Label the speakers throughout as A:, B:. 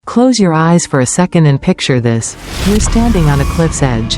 A: Close your eyes for a second and picture this. You're standing on a cliff's edge.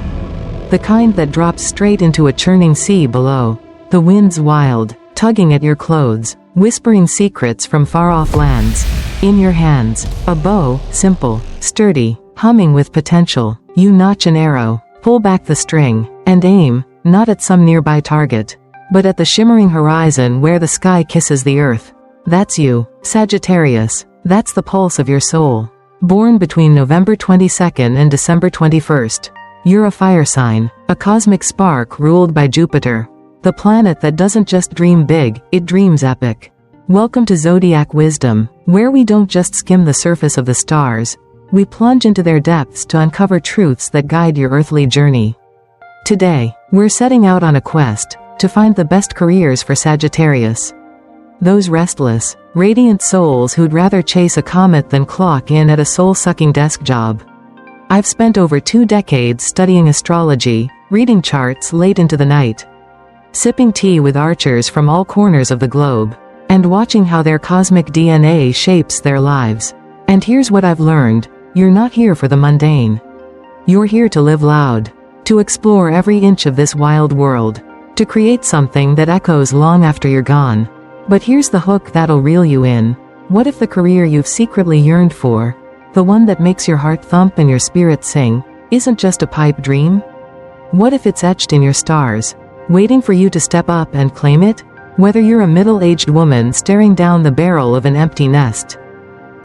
A: The kind that drops straight into a churning sea below. The wind's wild, tugging at your clothes, whispering secrets from far-off lands. In your hands, a bow, simple, sturdy, humming with potential. You notch an arrow, pull back the string, and aim, not at some nearby target, but at the shimmering horizon where the sky kisses the earth. That's you, Sagittarius. That's the pulse of your soul. Born between November 22nd and December 21st. You're a fire sign, a cosmic spark ruled by Jupiter. The planet that doesn't just dream big, it dreams epic. Welcome to Zodiac Wisdom, where we don't just skim the surface of the stars. We plunge into their depths to uncover truths that guide your earthly journey. Today, we're setting out on a quest to find the best careers for Sagittarius. Those restless, radiant souls who'd rather chase a comet than clock in at a soul-sucking desk job. I've spent over 2 decades studying astrology, reading charts late into the night, sipping tea with archers from all corners of the globe, and watching how their cosmic DNA shapes their lives. And here's what I've learned: you're not here for the mundane. You're here to live loud, to explore every inch of this wild world, to create something that echoes long after you're gone. But here's the hook that'll reel you in. What if the career you've secretly yearned for, the one that makes your heart thump and your spirit sing, isn't just a pipe dream? What if it's etched in your stars, waiting for you to step up and claim it? Whether you're a middle-aged woman staring down the barrel of an empty nest,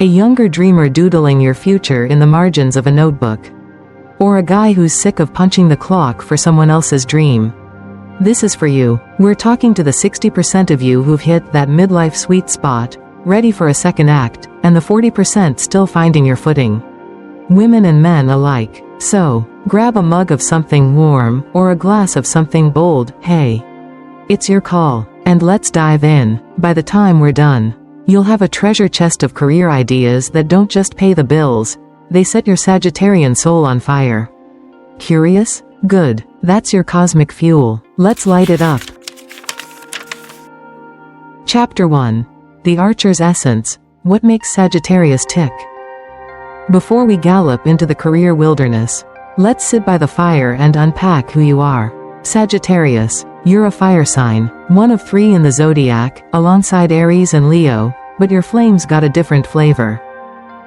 A: a younger dreamer doodling your future in the margins of a notebook, or a guy who's sick of punching the clock for someone else's dream, this is for you. We're talking to the 60% of you who've hit that midlife sweet spot, ready for a second act, and the 40% still finding your footing. Women and men alike. So, grab a mug of something warm, or a glass of something bold. Hey, it's your call, and let's dive in. By the time we're done, you'll have a treasure chest of career ideas that don't just pay the bills, they set your Sagittarian soul on fire. Curious? Good. That's your cosmic fuel. Let's light it up. Chapter 1. The Archer's Essence. What makes Sagittarius tick? Before we gallop into the career wilderness, let's sit by the fire and unpack who you are. Sagittarius, you're a fire sign, one of 3 in the zodiac, alongside Aries and Leo, but your flame's got a different flavor.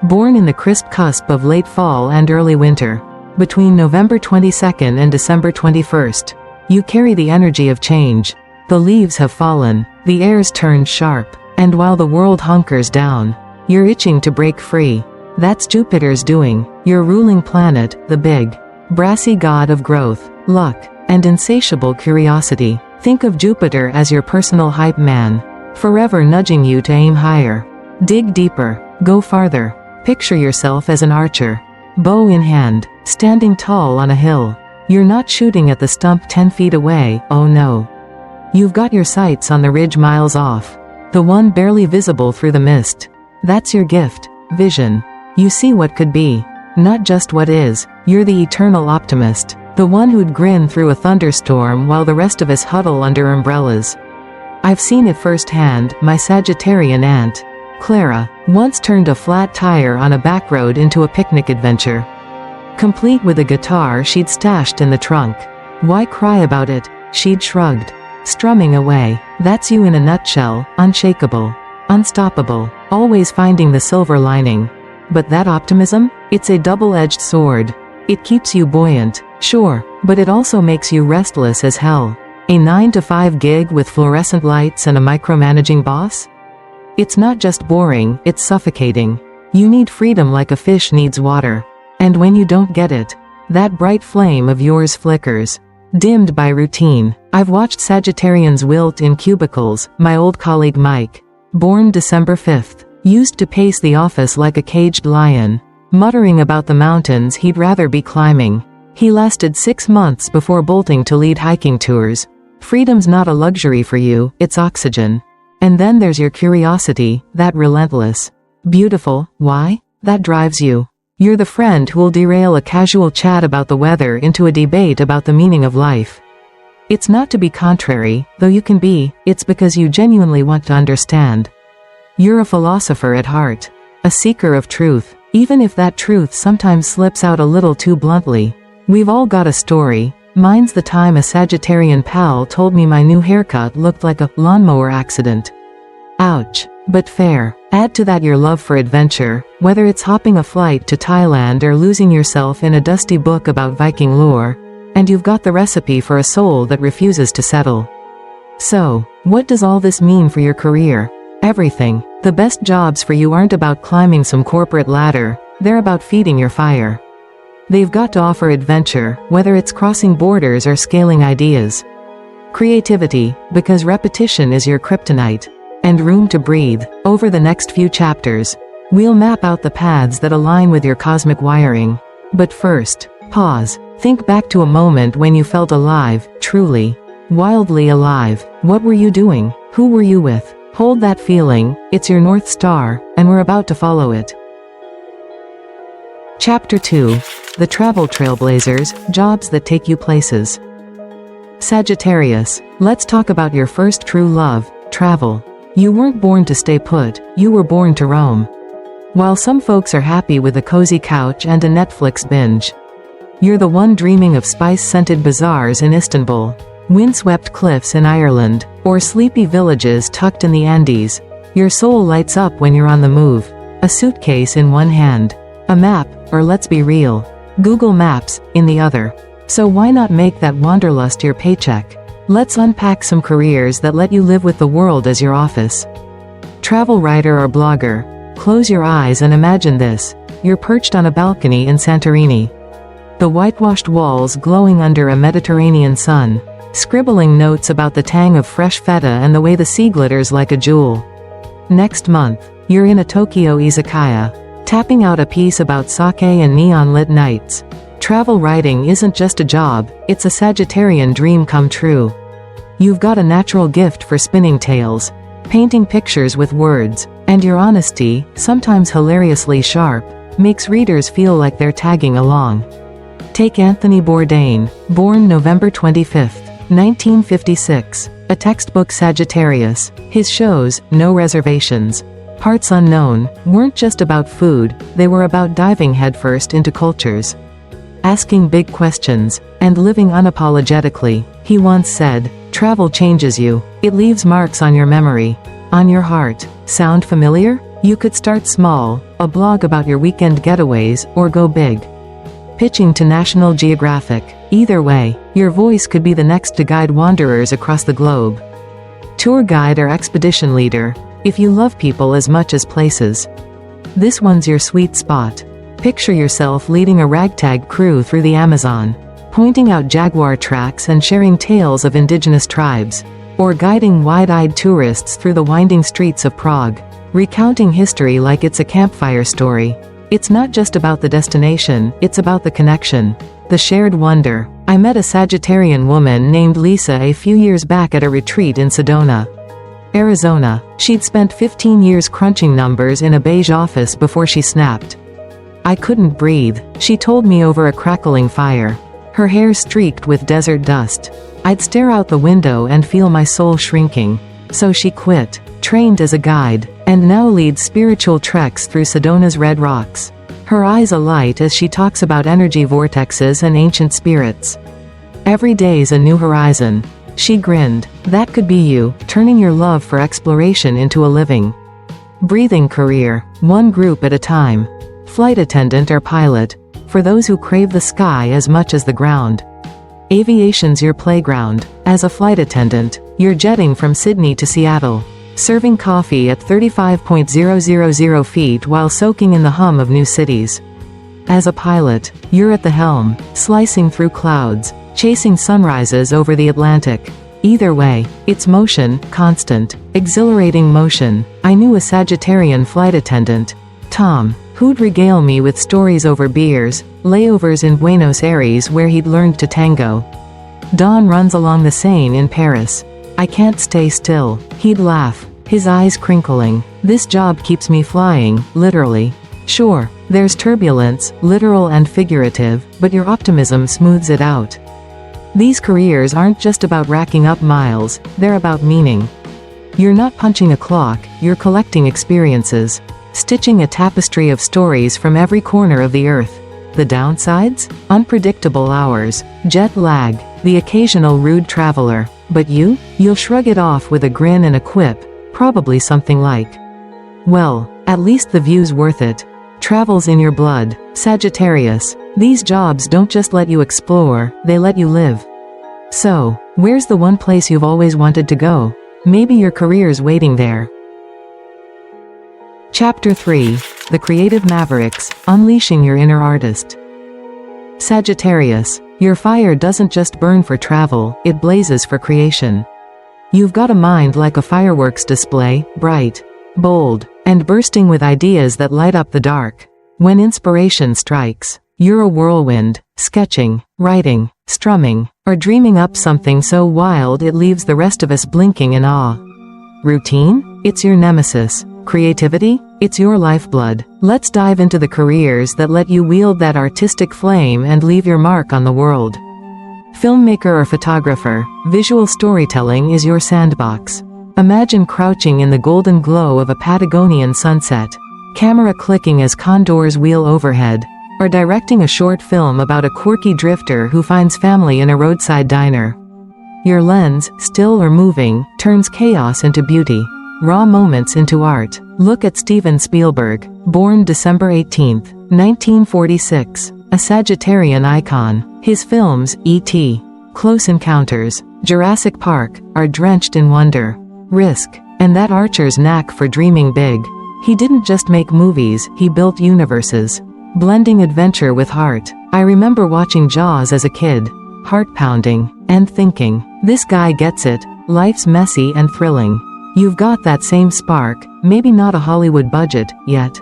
A: Born in the crisp cusp of late fall and early winter, between November 22nd and December 21st, you carry the energy of change. The leaves have fallen, the air's turned sharp, and while the world hunkers down, you're itching to break free. That's Jupiter's doing, your ruling planet, the big, brassy god of growth, luck, and insatiable curiosity. Think of Jupiter as your personal hype man, forever nudging you to aim higher, dig deeper, go farther. Picture yourself as an archer, bow in hand, standing tall on a hill. You're not shooting at the stump 10 feet away, oh no. You've got your sights on the ridge miles off, the one barely visible through the mist. That's your gift, vision. You see what could be, not just what is. You're the eternal optimist, the one who'd grin through a thunderstorm while the rest of us huddle under umbrellas. I've seen it firsthand. My Sagittarian aunt, Clara, once turned a flat tire on a back road into a picnic adventure, complete with a guitar she'd stashed in the trunk. Why cry about it? She'd shrugged, strumming away. That's you in a nutshell, unshakable, unstoppable, always finding the silver lining. But that optimism? It's a double-edged sword. It keeps you buoyant, sure, but it also makes you restless as hell. A 9-to-5 gig with fluorescent lights and a micromanaging boss? It's not just boring, it's suffocating. You need freedom like a fish needs water. And when you don't get it, that bright flame of yours flickers, dimmed by routine. I've watched Sagittarians wilt in cubicles. My old colleague Mike, born December 5th, used to pace the office like a caged lion, muttering about the mountains he'd rather be climbing. He lasted 6 months before bolting to lead hiking tours. Freedom's not a luxury for you, it's oxygen. And then there's your curiosity, that relentless, beautiful, why? That drives you. You're the friend who'll derail a casual chat about the weather into a debate about the meaning of life. It's not to be contrary, though you can be, it's because you genuinely want to understand. You're a philosopher at heart, a seeker of truth, Even if that truth sometimes slips out a little too bluntly. We've all got a story. Mine's the time a Sagittarian pal told me my new haircut looked like a lawnmower accident. Ouch. But fair. Add to that your love for adventure, whether it's hopping a flight to Thailand or losing yourself in a dusty book about Viking lore, and you've got the recipe for a soul that refuses to settle. So, what does all this mean for your career? Everything. The best jobs for you aren't about climbing some corporate ladder, they're about feeding your fire. They've got to offer adventure, whether it's crossing borders or scaling ideas. Creativity, because repetition is your kryptonite. And room to breathe. Over the next few chapters, we'll map out the paths that align with your cosmic wiring. But first, pause. Think back to a moment when you felt alive, truly, wildly alive. What were you doing? Who were you with? Hold that feeling, it's your North Star, and we're about to follow it. Chapter 2. The Travel Trailblazers, Jobs That Take You Places. Sagittarius, let's talk about your first true love, travel. You weren't born to stay put, you were born to roam. While some folks are happy with a cozy couch and a Netflix binge, you're the one dreaming of spice-scented bazaars in Istanbul, windswept cliffs in Ireland, or sleepy villages tucked in the Andes. Your soul lights up when you're on the move, a suitcase in one hand, a map, or let's be real, Google Maps, in the other. So why not make that wanderlust your paycheck? Let's unpack some careers that let you live with the world as your office. Travel writer or blogger. Close your eyes and imagine this. You're perched on a balcony in Santorini. The whitewashed walls glowing under a Mediterranean sun, scribbling notes about the tang of fresh feta and the way the sea glitters like a jewel. Next month, you're in a Tokyo izakaya, tapping out a piece about sake and neon-lit nights. Travel writing isn't just a job, it's a Sagittarian dream come true. You've got a natural gift for spinning tales, painting pictures with words, and your honesty, sometimes hilariously sharp, makes readers feel like they're tagging along. Take Anthony Bourdain, born November 25, 1956, a textbook Sagittarius. His shows, No Reservations, Parts Unknown, weren't just about food, they were about diving headfirst into cultures, asking big questions, and living unapologetically. He once said, "Travel changes you. It leaves marks on your memory, on your heart." Sound familiar? You could start small, a blog about your weekend getaways, or go big, pitching to National Geographic. Either way, your voice could be the next to guide wanderers across the globe. Tour guide or expedition leader, if you love people as much as places, this one's your sweet spot. Picture yourself leading a ragtag crew through the Amazon, pointing out jaguar tracks and sharing tales of indigenous tribes, or guiding wide-eyed tourists through the winding streets of Prague, recounting history like it's a campfire story. It's not just about the destination, it's about the connection, the shared wonder. I met a Sagittarian woman named Lisa a few years back at a retreat in Sedona, Arizona. She'd spent 15 years crunching numbers in a beige office before she snapped. "I couldn't breathe," she told me over a crackling fire, her hair streaked with desert dust. I'd stare out the window and feel my soul shrinking. So she quit, trained as a guide, and now leads spiritual treks through Sedona's red rocks, her eyes alight as she talks about energy vortexes and ancient spirits. Every day's a new horizon. She grinned. That could be you, turning your love for exploration into a living, breathing career, one group at a time. Flight attendant or pilot, for those who crave the sky as much as the ground. Aviation's your playground. As a flight attendant, you're jetting from Sydney to Seattle, serving coffee at 35,000 feet while soaking in the hum of new cities. As a pilot, you're at the helm, slicing through clouds, chasing sunrises over the Atlantic. Either way, it's motion, constant, exhilarating motion. I knew a Sagittarian flight attendant, Tom, who'd regale me with stories over beers, layovers in Buenos Aires where he'd learned to tango. Dawn runs along the Seine in Paris. I can't stay still, he'd laugh, his eyes crinkling. This job keeps me flying, literally. Sure, there's turbulence, literal and figurative, but your optimism smooths it out. These careers aren't just about racking up miles, they're about meaning. You're not punching a clock, you're collecting experiences. stitching a tapestry of stories from every corner of the earth. The downsides? Unpredictable hours, jet lag, the occasional rude traveler. But you'll shrug it off with a grin and a quip, probably something like, "Well, at least the view's worth it." Travel's in your blood, Sagittarius. These jobs don't just let you explore, they let you live. So, where's the one place you've always wanted to go? Maybe your career's waiting there. Chapter 3. The Creative Mavericks, Unleashing Your Inner Artist. Sagittarius, your fire doesn't just burn for travel, it blazes for creation. You've got a mind like a fireworks display, bright, bold, and bursting with ideas that light up the dark. When inspiration strikes, you're a whirlwind, sketching, writing, strumming, or dreaming up something so wild it leaves the rest of us blinking in awe. Routine? It's your nemesis. Creativity? It's your lifeblood. Let's dive into the careers that let you wield that artistic flame and leave your mark on the world. Filmmaker or photographer, visual storytelling is your sandbox. Imagine crouching in the golden glow of a Patagonian sunset, camera clicking as condors wheel overhead, or directing a short film about a quirky drifter who finds family in a roadside diner. Your lens, still or moving, turns chaos into beauty, raw moments into art. Look at Steven Spielberg, born December 18, 1946, a Sagittarian icon. His films, E.T., Close Encounters, Jurassic Park, are drenched in wonder, risk, and that archer's knack for dreaming big. He didn't just make movies, he built universes, blending adventure with heart. I remember watching Jaws as a kid, heart-pounding, and thinking, this guy gets it, life's messy and thrilling. You've got that same spark, maybe not a Hollywood budget, yet,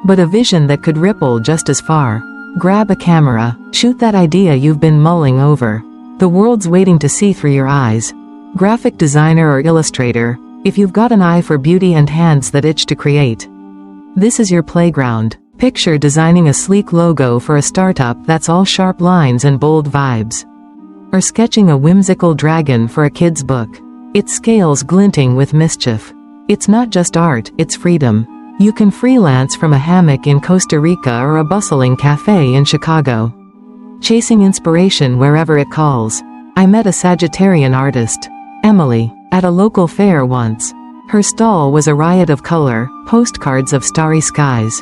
A: but a vision that could ripple just as far. Grab a camera, shoot that idea you've been mulling over. The world's waiting to see through your eyes. Graphic designer or illustrator, if you've got an eye for beauty and hands that itch to create, this is your playground. Picture designing a sleek logo for a startup that's all sharp lines and bold vibes. Or sketching a whimsical dragon for a kid's book, its scales glinting with mischief. It's not just art, it's freedom. You can freelance from a hammock in Costa Rica or a bustling cafe in Chicago, chasing inspiration wherever it calls. I met a Sagittarian artist, Emily, at a local fair once. Her stall was a riot of color, postcards of starry skies,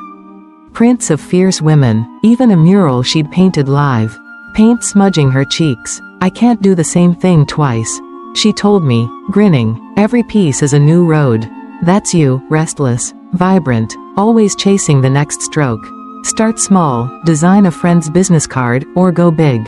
A: prints of fierce women, even a mural she'd painted live, paint smudging her cheeks. I can't do the same thing twice, she told me, grinning. Every piece is a new road. That's you, restless, vibrant, always chasing the next stroke. Start small, design a friend's business card, or go big.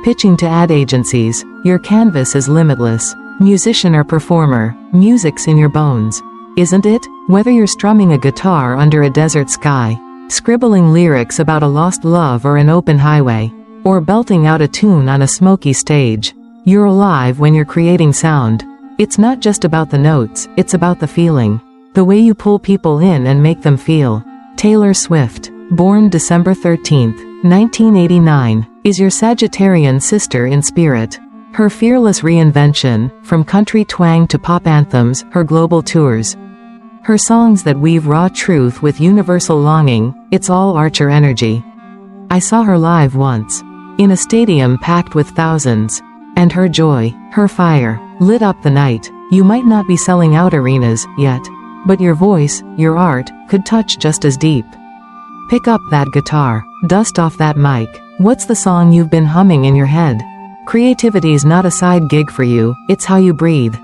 A: Pitching to ad agencies, your canvas is limitless. Musician or performer, music's in your bones, isn't it? Whether you're strumming a guitar under a desert sky, scribbling lyrics about a lost love or an open highway, or belting out a tune on a smoky stage, you're alive when you're creating sound. It's not just about the notes, it's about the feeling. The way you pull people in and make them feel. Taylor Swift, born December 13, 1989, is your Sagittarian sister in spirit. Her fearless reinvention, from country twang to pop anthems, her global tours, her songs that weave raw truth with universal longing, it's all Archer energy. I saw her live once, in a stadium packed with thousands, and her joy, her fire, lit up the night. You might not be selling out arenas yet, but your voice, your art, could touch just as deep. Pick up that guitar, dust off that mic. What's the song you've been humming in your head? Creativity's not a side gig for you, it's how you breathe.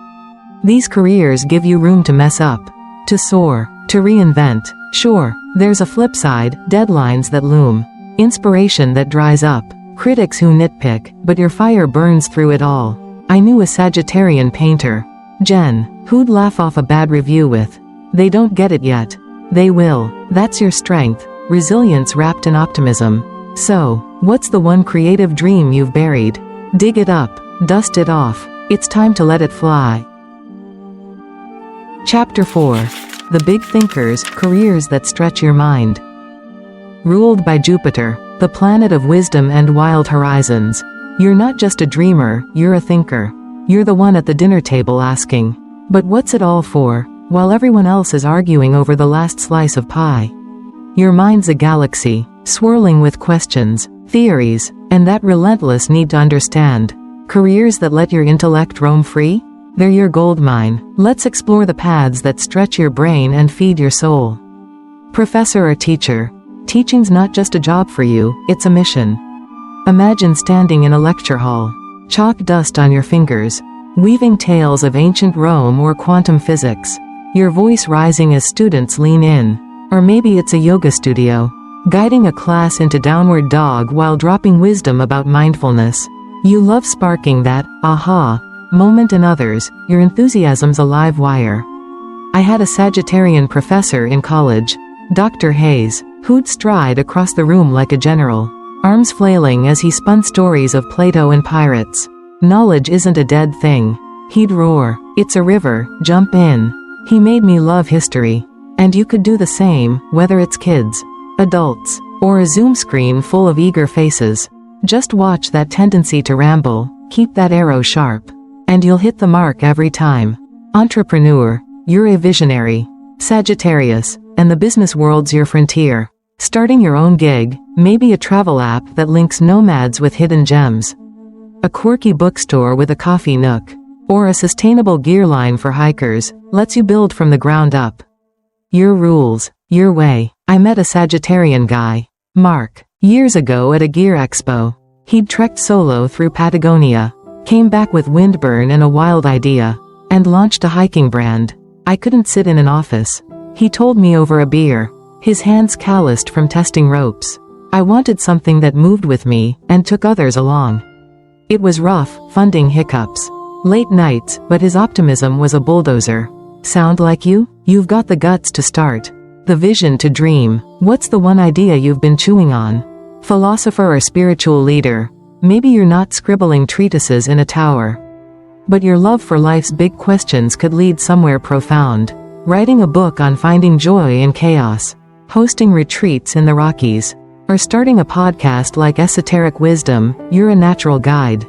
A: These careers give you room to mess up, to soar, to reinvent. Sure, there's a flip side, deadlines that loom, inspiration that dries up, critics who nitpick, but your fire burns through it all. I knew a Sagittarian painter, Jen, who'd laugh off a bad review with, "They don't get it yet. They will." That's your strength, resilience wrapped in optimism. So, what's the one creative dream you've buried? Dig it up, dust it off. It's time to let it fly. Chapter 4. The Big Thinkers, Careers that Stretch Your Mind. Ruled by Jupiter, the planet of wisdom and wild horizons, you're not just a dreamer, you're a thinker. You're the one at the dinner table asking, but what's it all for? while everyone else is arguing over the last slice of pie. Your mind's a galaxy, swirling with questions, theories, and that relentless need to understand. Careers that let your intellect roam free? They're your goldmine. Let's explore the paths that stretch your brain and feed your soul. Professor or teacher. Teaching's not just a job for you, it's a mission. Imagine standing in a lecture hall, chalk dust on your fingers, weaving tales of ancient Rome or quantum physics, your voice rising as students lean in. Or maybe it's a yoga studio, guiding a class into downward dog while dropping wisdom about mindfulness. You love sparking that aha moment in others, your enthusiasm's a live wire. I had a Sagittarian professor in college, Dr. Hayes, who'd stride across the room like a general, arms flailing as he spun stories of Plato and pirates. Knowledge isn't a dead thing. He'd roar, "It's a river, jump in." He made me love history. And you could do the same, whether it's kids, adults, or a Zoom screen full of eager faces. Just watch that tendency to ramble, keep that arrow sharp, and you'll hit the mark every time. Entrepreneur, you're a visionary. Sagittarius, and the business world's your frontier. Starting your own gig, maybe a travel app that links nomads with hidden gems. A quirky bookstore with a coffee nook, or a sustainable gear line for hikers, lets you build from the ground up. Your rules, your way. I met a Sagittarian guy, Mark, years ago at a gear expo. He'd trekked solo through Patagonia, came back with windburn and a wild idea, and launched a hiking brand. I couldn't sit in an office. He told me over a beer, his hands calloused from testing ropes. I wanted something that moved with me, and took others along. It was rough, funding hiccups, late nights, but his optimism was a bulldozer. Sound like you? You've got the guts to start. The vision to dream. What's the one idea you've been chewing on? Philosopher or spiritual leader. Maybe you're not scribbling treatises in a tower, but your love for life's big questions could lead somewhere profound. Writing a book on finding joy in chaos, hosting retreats in the Rockies, or starting a podcast like Esoteric Wisdom. You're a natural guide.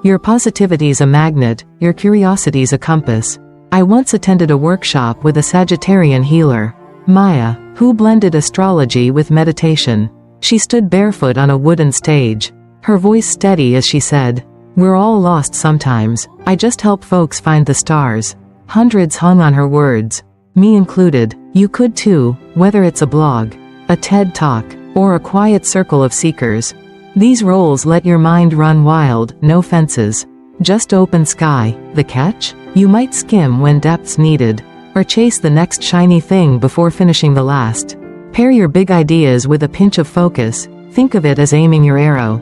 A: Your positivity's a magnet, your curiosity's a compass. I once attended a workshop with a Sagittarian healer, Maya, who blended astrology with meditation. She stood barefoot on a wooden stage, her voice steady as she said, "We're all lost sometimes. I just help folks find the stars." Hundreds hung on her words, me included. You could too, whether it's a blog, a TED Talk, or a quiet circle of seekers. These roles let your mind run wild, no fences, just open sky. The catch? You might skim when depth's needed, or chase the next shiny thing before finishing the last. Pair your big ideas with a pinch of focus. Think of it as aiming your arrow,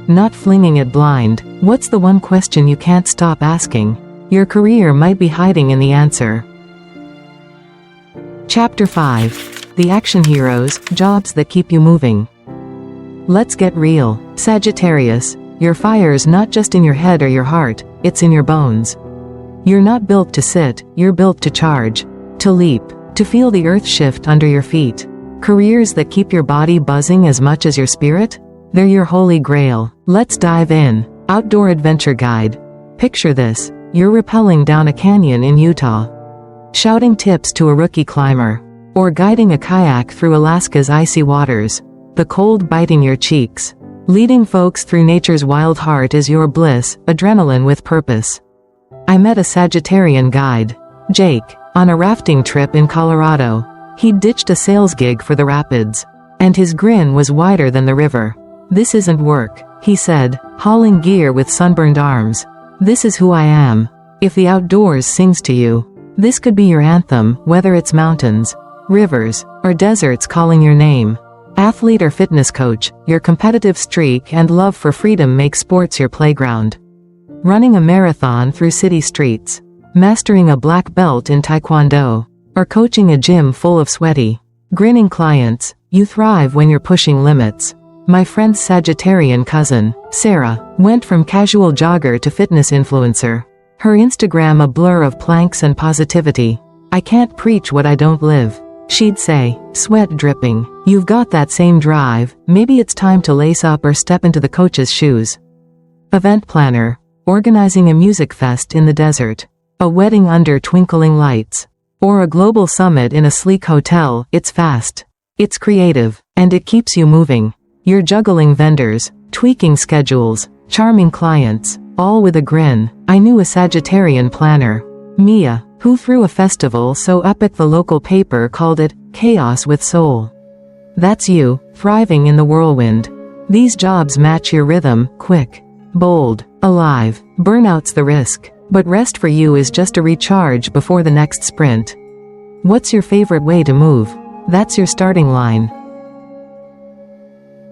A: not flinging it blind. What's the one question you can't stop asking? Your career might be hiding in the answer. Chapter 5. The Action Heroes, Jobs That Keep You Moving. Let's get real. Sagittarius, your fire's not just in your head or your heart, it's in your bones. You're not built to sit, you're built to charge, to leap, to feel the earth shift under your feet. Careers that keep your body buzzing as much as your spirit? They're your holy grail. Let's dive in. Outdoor Adventure Guide. Picture this. You're rappelling down a canyon in Utah, shouting tips to a rookie climber, or guiding a kayak through Alaska's icy waters, the cold biting your cheeks. Leading folks through nature's wild heart is your bliss, adrenaline with purpose. I met a Sagittarian guide, Jake, on a rafting trip in Colorado. He'd ditched a sales gig for the rapids, and his grin was wider than the river. "This isn't work," he said, hauling gear with sunburned arms. "This is who I am." If the outdoors sings to you, this could be your anthem, whether it's mountains, rivers, or deserts calling your name. Athlete or fitness coach, your competitive streak and love for freedom make sports your playground. Running a marathon through city streets, mastering a black belt in Taekwondo, or coaching a gym full of sweaty, grinning clients, you thrive when you're pushing limits. My friend's Sagittarian cousin, Sarah, went from casual jogger to fitness influencer. Her Instagram a blur of planks and positivity. "I can't preach what I don't live," she'd say, sweat dripping. You've got that same drive. Maybe it's time to lace up or step into the coach's shoes. Event planner, organizing a music fest in the desert, a wedding under twinkling lights, Or a global summit in a sleek hotel. It's fast. It's creative. And it keeps you moving. You're juggling vendors, tweaking schedules, charming clients, all with a grin. I knew a Sagittarian planner, Mia, who threw a festival so epic the local paper called it Chaos with Soul. That's you, thriving in the whirlwind. These jobs match your rhythm, quick, bold, alive. Burnout's the risk, but rest for you is just a recharge before the next sprint. What's your favorite way to move? That's your starting line.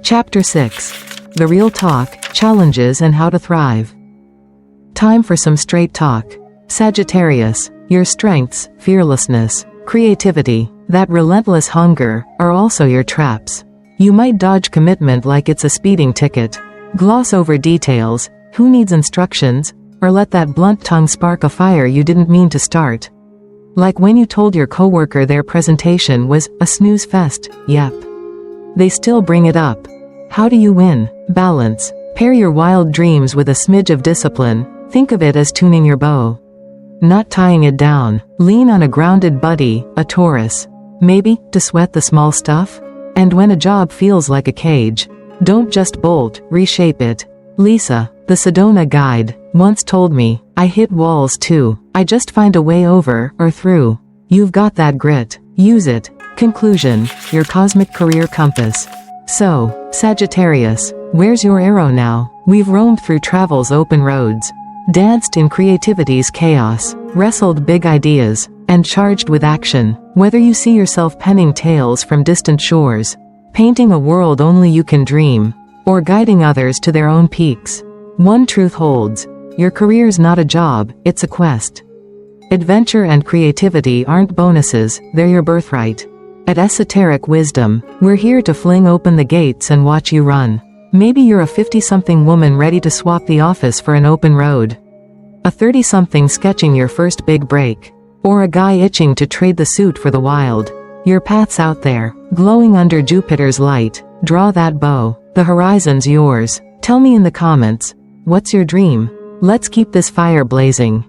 A: Chapter 6. The Real Talk, Challenges and How to Thrive. Time for some straight talk. Sagittarius, your strengths, fearlessness, creativity, that relentless hunger, are also your traps. You might dodge commitment like it's a speeding ticket, gloss over details, who needs instructions, or let that blunt tongue spark a fire you didn't mean to start. Like when you told your coworker their presentation was a snooze fest. Yep. They still bring it up. How do you win? Balance. Pair your wild dreams with a smidge of discipline. Think of it as tuning your bow, not tying it down. Lean on a grounded buddy, a Taurus. Maybe, to sweat the small stuff? And when a job feels like a cage, don't just bolt, reshape it. Lisa, the Sedona guide, once told me, I hit walls too. I just find a way over, or through. You've got that grit. Use it. Conclusion, your cosmic career compass. So, Sagittarius, where's your arrow now? We've roamed through travel's open roads, danced in creativity's chaos, wrestled big ideas, and charged with action. Whether you see yourself penning tales from distant shores, painting a world only you can dream, or guiding others to their own peaks, one truth holds: your career's not a job, it's a quest. Adventure and creativity aren't bonuses, they're your birthright. At Esoteric Wisdom, we're here to fling open the gates and watch you run. Maybe you're a 50-something woman ready to swap the office for an open road, a 30-something sketching your first big break, or a guy itching to trade the suit for the wild. Your path's out there, glowing under Jupiter's light. Draw that bow. The horizon's yours. Tell me in the comments, what's your dream? Let's keep this fire blazing.